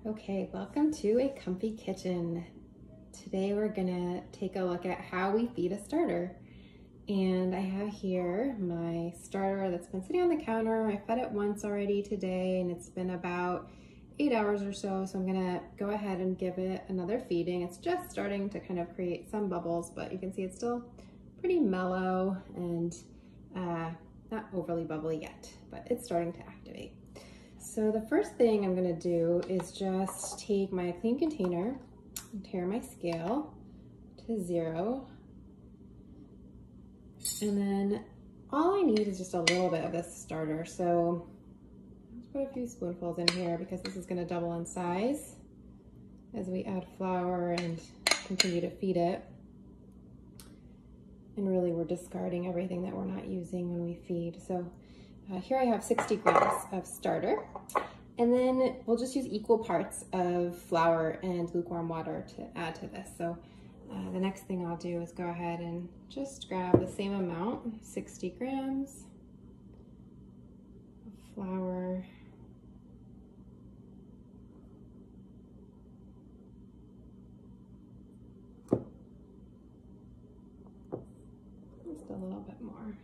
Okay, welcome to a comfy kitchen. Today we're gonna take a look at how we feed a starter. And I have here my starter that's been sitting on the counter. I fed it once already today and it's been about 8 hours or so. So I'm gonna go ahead and give it another feeding. It's just starting to kind of create some bubbles, but you can see it's still pretty mellow and not overly bubbly yet, but it's starting to activate. So the first thing I'm gonna do is just take my clean container and tare my scale to 0. And then all I need is just a little bit of this starter. So let's put a few spoonfuls in here because this is gonna double in size as we add flour and continue to feed it. And really we're discarding everything that we're not using when we feed. So here I have 60 grams of starter, and then we'll just use equal parts of flour and lukewarm water to add to this. So the next thing I'll do is go ahead and just grab the same amount, 60 grams of flour. Just a little bit more.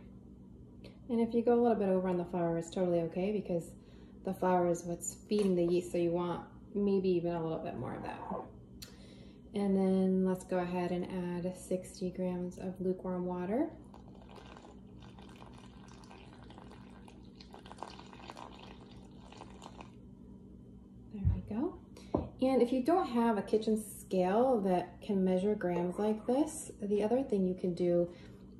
And if you go a little bit over on the flour, it's totally okay because the flour is what's feeding the yeast, so you want maybe even a little bit more of that. And then let's go ahead and add 60 grams of lukewarm water. There we go. And if you don't have a kitchen scale that can measure grams like this, the other thing you can do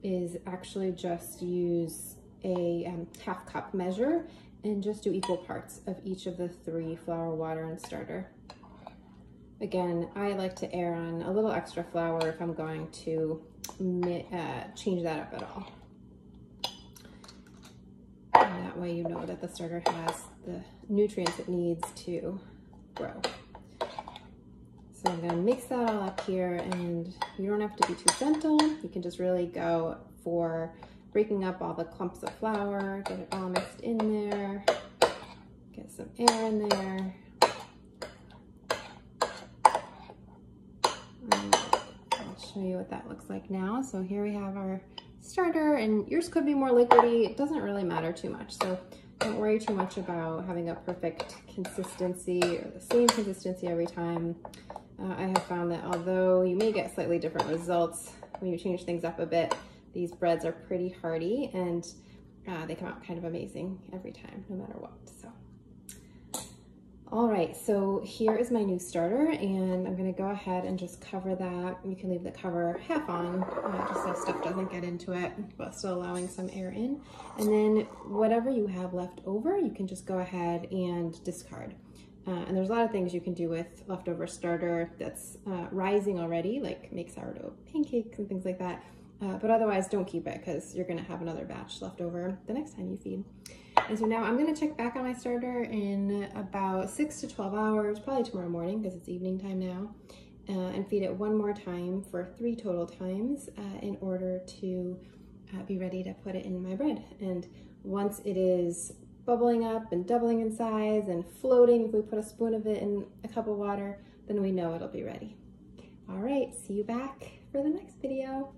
is actually just use a half cup measure and just do equal parts of each of the 3, flour, water, and starter. Again, I like to err on a little extra flour if I'm going to change that up at all. And that way you know that the starter has the nutrients it needs to grow. So I'm gonna mix that all up here, and you don't have to be too gentle. You can just really go for breaking up all the clumps of flour, get it all mixed in there, get some air in there. I'll show you what that looks like now. So here we have our starter, and yours could be more liquidy. It doesn't really matter too much. So don't worry too much about having a perfect consistency or the same consistency every time. I have found that although you may get slightly different results when you change things up a bit, these breads are pretty hearty and they come out kind of amazing every time, no matter what. So, all right, so here is my new starter, and I'm gonna go ahead and just cover that. You can leave the cover half on, just so stuff doesn't get into it, but still allowing some air in. And then whatever you have left over, you can just go ahead and discard. And there's a lot of things you can do with leftover starter that's rising already, like make sourdough pancakes and things like that. But otherwise, don't keep it because you're going to have another batch left over the next time you feed. And so now I'm going to check back on my starter in about 6 to 12 hours, probably tomorrow morning because it's evening time now, and feed it one more time for 3 total times in order to be ready to put it in my bread. And once it is bubbling up and doubling in size and floating, if we put a spoon of it in a cup of water, then we know it'll be ready. All right, see you back for the next video.